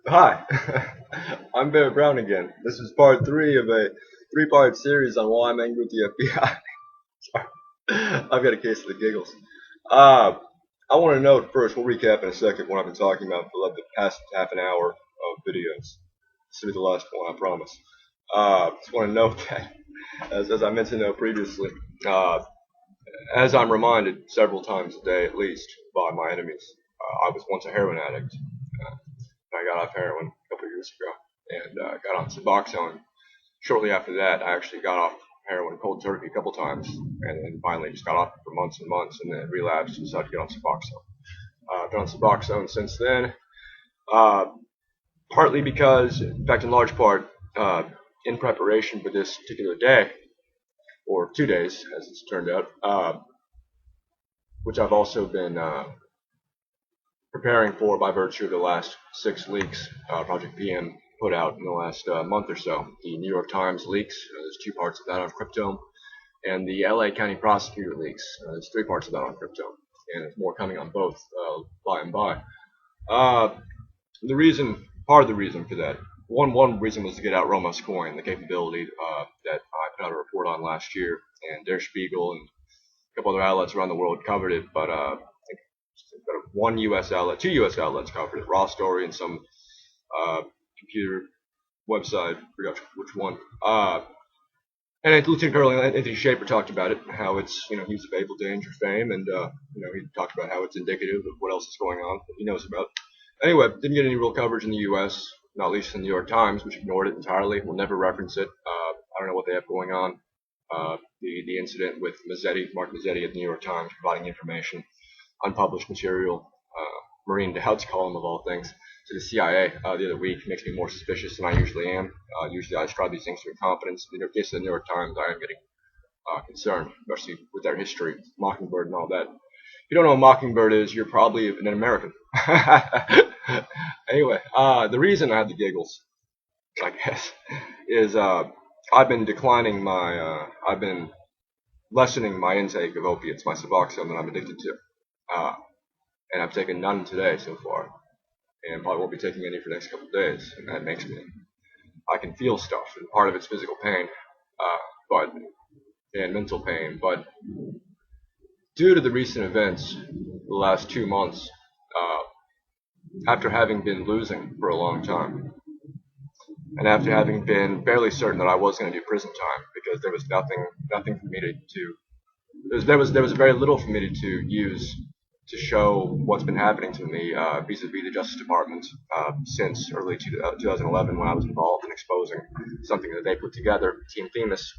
Hi, I'm Barrett Brown again. This is part three of a three-part series on why I'm angry with the FBI. Sorry, I've got a case of the giggles. Uh, I want to note first, we'll recap in a second what I've been talking about for the past half an hour of videos. This will be the last one, I promise. Just want to note that, as I mentioned previously, uh, as I'm reminded several times a day at least by my enemies, I was once a heroin addict. I got off heroin a couple of years ago and got on Suboxone. Shortly after that, I actually got off heroin cold turkey a couple times, and then finally just got off it for months and months, and then relapsed and decided to get on Suboxone. I've been on Suboxone since then, uh, partly because, in fact, in large part, in preparation for this particular day, or 2 days, as it's turned out, which I've also been preparing for by virtue of the last 6 leaks Project PM put out in the last month or so. The New York Times leaks, there's 2 parts of that on crypto, and the LA County Prosecutor leaks, there's 3 parts of that on crypto, and there's more coming on both by and by. Part of the reason for that, one reason was to get out Roma's coin, the capability that I put out a report on last year, and Der Spiegel and a couple other outlets around the world covered it, but one U.S. outlet, 2 U.S. outlets covered it, Raw Story and some computer website, I forgot which one. And Lieutenant Colonel Anthony Schaefer talked about it, how it's, he's of able danger fame, and, he talked about how it's indicative of what else is going on that he knows about. Anyway, didn't get any real coverage in the U.S., not least in the New York Times, which ignored it entirely, will never reference it. I don't know what they have going on. The incident with Mark Mazzetti at the New York Times providing information, unpublished material, Marine Dowd's column of all things, to the CIA the other week makes me more suspicious than I usually am. Usually I describe these things with confidence. In the case of the New York Times, I am getting concerned, especially with their history, Mockingbird and all that. If you don't know what Mockingbird is, you're probably an American. Anyway, the reason I had the giggles, I guess, is I've been lessening my intake of opiates, my Suboxone that I'm addicted to. And I've taken none today so far, and probably won't be taking any for the next couple of days, and that makes I can feel stuff, and part of it's physical pain, and mental pain, but due to the recent events, the last 2 months, after having been losing for a long time, and after having been fairly certain that I was going to do prison time, because there was nothing for me to do, there was very little for me to use to show what's been happening to me vis-a-vis the Justice Department since early 2011, when I was involved in exposing something that they put together, Team Themis,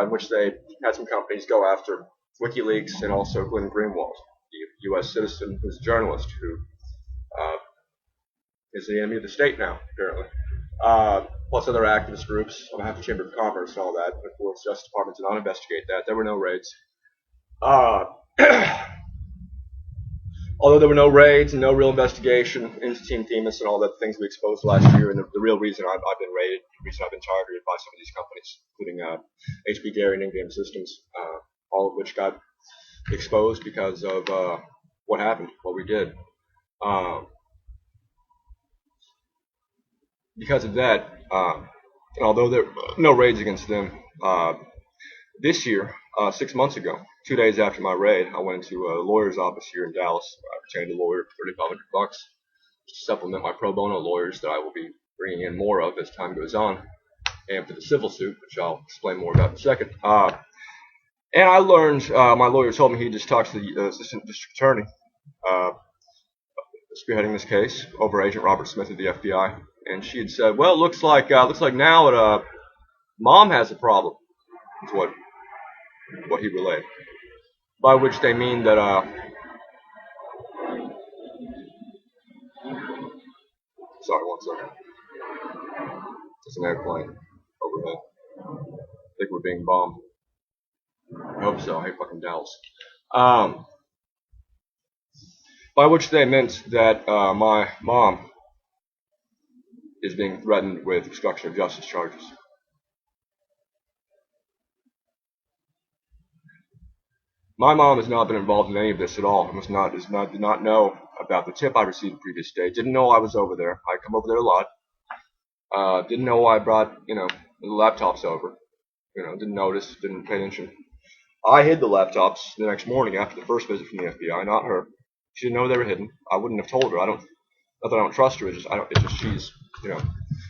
in which they had some companies go after WikiLeaks and also Glenn Greenwald, the U.S. citizen who's a journalist who is the enemy of the state now, apparently. Plus other activist groups, on behalf of the Chamber of Commerce and all that. And of course, the Justice Department did not investigate that. There were no raids. Although there were no raids and no real investigation into Team Themis and all the things we exposed last year, and the real reason I've been raided, the reason I've been targeted by some of these companies, including HP Gary and In-Game Systems, all of which got exposed because of what happened, what we did. Because of that, and although there were no raids against them, this year, 6 months ago, 2 days after my raid, I went into a lawyer's office here in Dallas. I retained a lawyer for $3,500 to supplement my pro bono lawyers that I will be bringing in more of as time goes on, and for the civil suit, which I'll explain more about in a second. And I learned, my lawyer told me he just talked to the assistant district attorney spearheading this case, over Agent Robert Smith of the FBI, and she had said, "Well, looks like now that Mom has a problem," is what he relayed. By which they mean that sorry, 1 second. There's an airplane overhead. I think we're being bombed. I hope so. I hate fucking Dallas. By which they meant that my mom is being threatened with obstruction of justice charges. My mom has not been involved in any of this at all. Did not know about the tip I received the previous day. Didn't know I was over there. I come over there a lot. Didn't know I brought, the laptops over. Didn't notice, didn't pay attention. I hid the laptops the next morning after the first visit from the FBI, not her. She didn't know they were hidden. I wouldn't have told her. Not that I don't trust her. It's just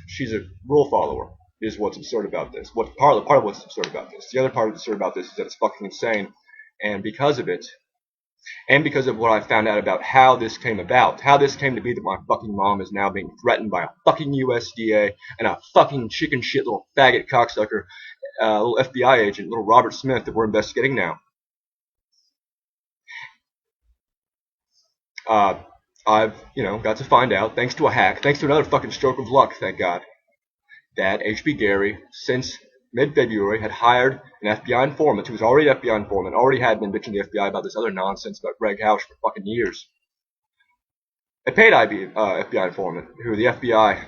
she's a rule follower. Is what's absurd about this. Part of what's absurd about this. The other part of absurd about this is that it's fucking insane, and because of it, and because of what I found out about how this came about, how this came to be that my fucking mom is now being threatened by a fucking USDA and a fucking chicken shit little faggot cocksucker, little FBI agent, little Robert Smith that we're investigating now. I've, got to find out, thanks to a hack, thanks to another fucking stroke of luck, thank God, that H.B. Gary, since mid-February, had hired an FBI informant who was already an FBI informant, already had been bitching to the FBI about this other nonsense about Greg Housh for fucking years. A paid FBI informant who the FBI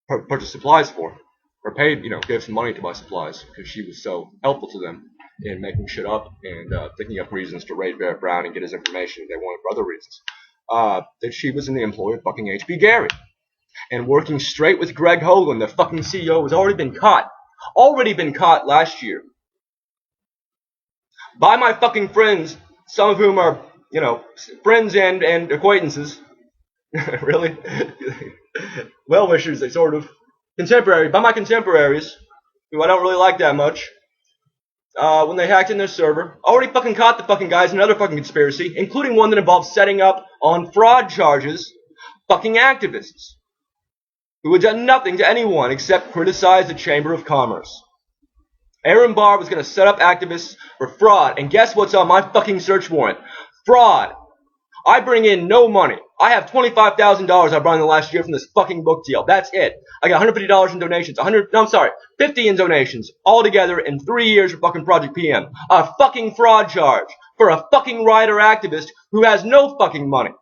purchased supplies for, or paid, gave some money to buy supplies because she was so helpful to them in making shit up and thinking up reasons to raid Barrett Brown and get his information if they wanted for other reasons. That she was in the employ of fucking H.B. Gary. And working straight with Greg Hogan, the fucking CEO, who's already been caught last year by my fucking friends, some of whom are, friends and acquaintances, really, well-wishers, they sort of, by my contemporaries, who I don't really like that much, when they hacked in their server, already fucking caught the fucking guys in another fucking conspiracy, including one that involved setting up on fraud charges fucking activists who had done nothing to anyone except criticize the Chamber of Commerce. Aaron Barr was going to set up activists for fraud, and guess what's on my fucking search warrant? Fraud. I bring in no money. I have $25,000 I brought in the last year from this fucking book deal. That's it. I got $150 in donations. 50 in donations. All together in 3 years for fucking Project PM. A fucking fraud charge for a fucking writer activist who has no fucking money.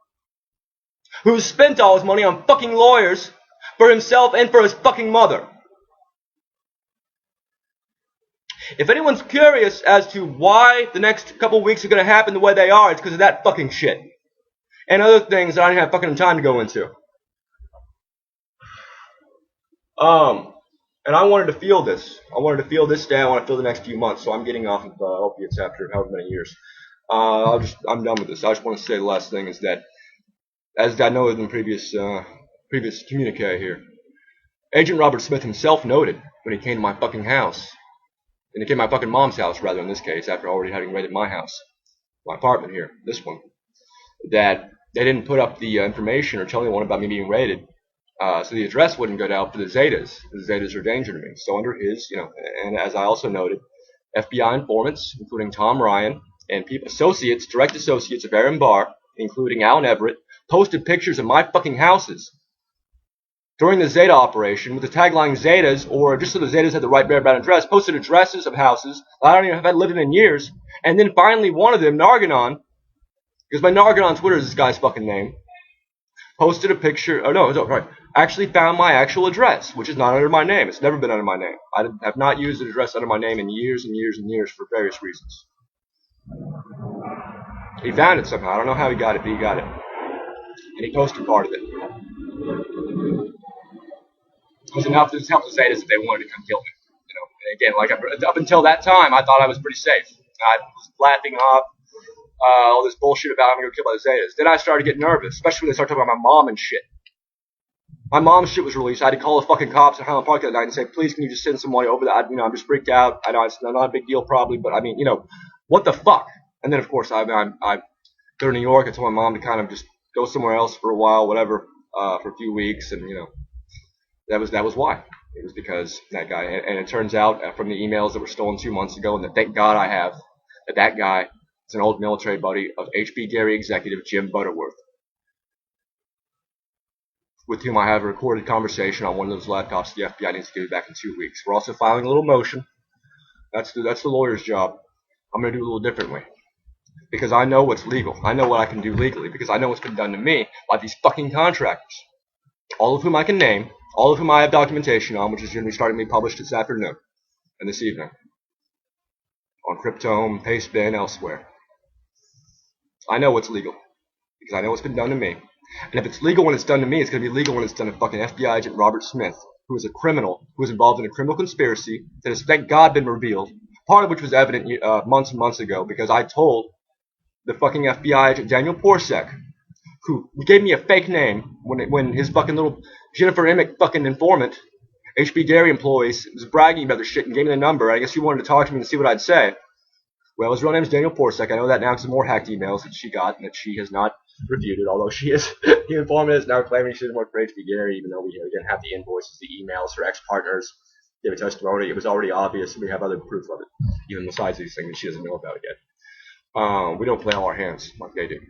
Who spent all his money on fucking lawyers for himself and for his fucking mother. If anyone's curious as to why the next couple of weeks are going to happen the way they are, it's because of that fucking shit. And other things that I didn't have fucking time to go into. And I wanted to feel this. I wanted to feel this day. I want to feel the next few months. So I'm getting off of opiates after however many years. I'm done with this. I just want to say the last thing is that, as I know in the previous communique here, Agent Robert Smith himself noted when he came to my fucking house, and he came to my fucking mom's house, rather in this case, after already having raided my house, my apartment here, this one, that they didn't put up the information or tell anyone about me being raided, so the address wouldn't go out for the Zetas. The Zetas are a danger to me. So under his, and as I also noted, FBI informants, including Tom Ryan, and direct associates of Aaron Barr, including Alan Everett, posted pictures of my fucking houses during the Zeta operation with the tagline Zetas, or just so the Zetas had the right Barrett Brown address, posted addresses of houses I don't even have lived in years, and then finally one of them, Narganon, because my Narganon on Twitter is this guy's fucking name, posted a picture, actually found my actual address, which is not under my name. It's never been under my name. I have not used an address under my name in years and years and years for various reasons. He found it somehow. I don't know how he got it, but he got it. And he posted part of it. It was enough to tell the Zetas if they wanted to come kill me. And again, up until that time, I thought I was pretty safe. I was laughing off all this bullshit about I'm going to get killed by the Zetas. Then I started getting nervous, especially when they started talking about my mom and shit. My mom's shit was released. I had to call the fucking cops at Highland Park that night and say, please, can you just send somebody over there? I'm just freaked out. I know it's not a big deal probably, but what the fuck? And then, of course, I go to New York. I told my mom to kind of just go somewhere else for a while, whatever, for a few weeks, and, that was why. It was because that guy, and it turns out from the emails that were stolen 2 months ago, and that thank God I have, that guy is an old military buddy of H.B. Gary executive Jim Butterworth, with whom I have a recorded conversation on one of those laptops the FBI needs to give me back in 2 weeks. We're also filing a little motion. That's the lawyer's job. I'm going to do it a little differently. Because I know what's legal. I know what I can do legally. Because I know what's been done to me by these fucking contractors. All of whom I can name. All of whom I have documentation on, which is going to be starting to be published this afternoon. And this evening. On Cryptome, Pastebin, elsewhere. I know what's legal because I know what's been done to me. And if it's legal when it's done to me, it's going to be legal when it's done to fucking FBI agent Robert Smith, who is a criminal, who was involved in a criminal conspiracy that has, thank God, been revealed. Part of which was evident months and months ago because I told the fucking FBI agent Daniel Porsek, who gave me a fake name when his fucking little Jennifer Emick fucking informant, HB Dairy employees, was bragging about this shit and gave me the number. I guess he wanted to talk to me and see what I'd say. Well, his real name is Daniel Porsek. I know that now because of more hacked emails that she got and that she has not refuted, although she is, the informant is now claiming she doesn't work for HB Gary, even though we again have the invoices, the emails, her ex-partners, gave a testimony. It was already obvious, and we have other proof of it, even besides these things that she doesn't know about yet. We don't play all our hands like they do.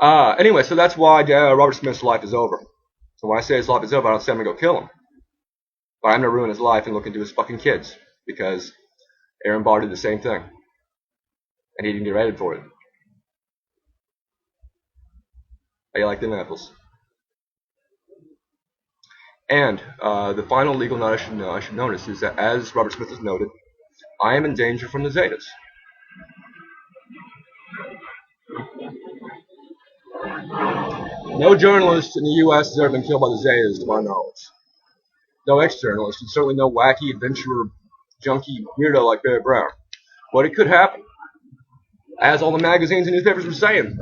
Anyway, so that's why Robert Smith's life is over. So when I say his life is over, I don't say I'm going to go kill him. But I'm going to ruin his life and look into his fucking kids, because Aaron Barr did the same thing. And he didn't get rated for it. How you like them apples? And the final legal note I should notice is that, as Robert Smith has noted, I am in danger from the Zetas. No journalist in the U.S. has ever been killed by the Zetas, to my knowledge. No ex-journalist, and certainly no wacky adventurer, junkie weirdo like Barrett Brown. But it could happen. As all the magazines and newspapers were saying,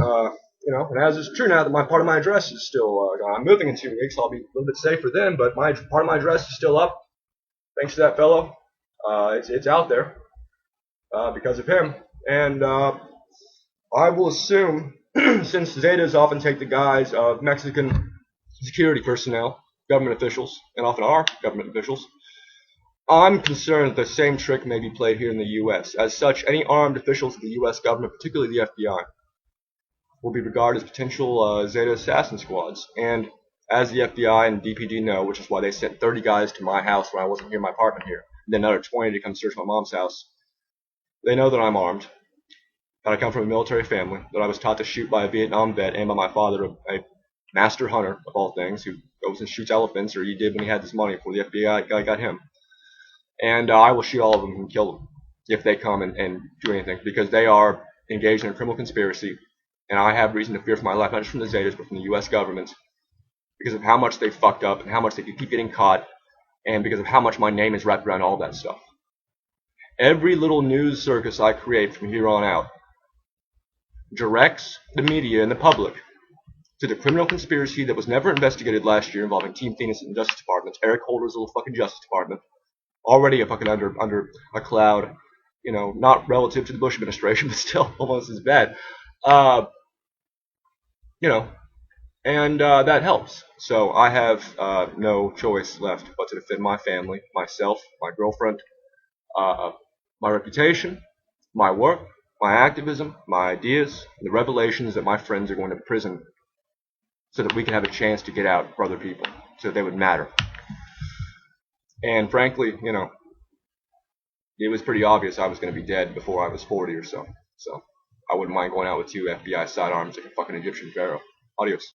and as is true now that part of my address is still gone. I'm moving in 2 weeks, so I'll be a little bit safer then, but part of my address is still up. Thanks to that fellow. It's out there because of him. And I will assume, since Zetas often take the guise of Mexican security personnel, government officials, and often are government officials, I'm concerned that the same trick may be played here in the U.S. As such, any armed officials of the U.S. government, particularly the FBI, will be regarded as potential Zeta assassin squads. And as the FBI and DPD know, which is why they sent 30 guys to my house when I wasn't here in my apartment here, and then another 20 to come search my mom's house, they know that I'm armed, that I come from a military family, that I was taught to shoot by a Vietnam vet and by my father, a master hunter of all things, who goes and shoots elephants, or he did when he had this money before the FBI guy got him. And I will shoot all of them and kill them if they come and do anything, because they are engaged in a criminal conspiracy, and I have reason to fear for my life, not just from the Zetas, but from the U.S. government, because of how much they fucked up and how much they keep getting caught, and because of how much my name is wrapped around all that stuff. Every little news circus I create from here on out directs the media and the public to the criminal conspiracy that was never investigated last year involving Team Phoenix and the Justice Department, Eric Holder's little fucking Justice Department, already a fucking under a cloud, not relative to the Bush administration, but still almost as bad. And that helps. So I have no choice left but to defend my family, myself, my girlfriend, my reputation, my work, my activism, my ideas, and the revelations that my friends are going to prison so that we can have a chance to get out for other people, so that they would matter. And frankly, it was pretty obvious I was going to be dead before I was 40 or so. So I wouldn't mind going out with 2 FBI sidearms like a fucking Egyptian pharaoh. Adios.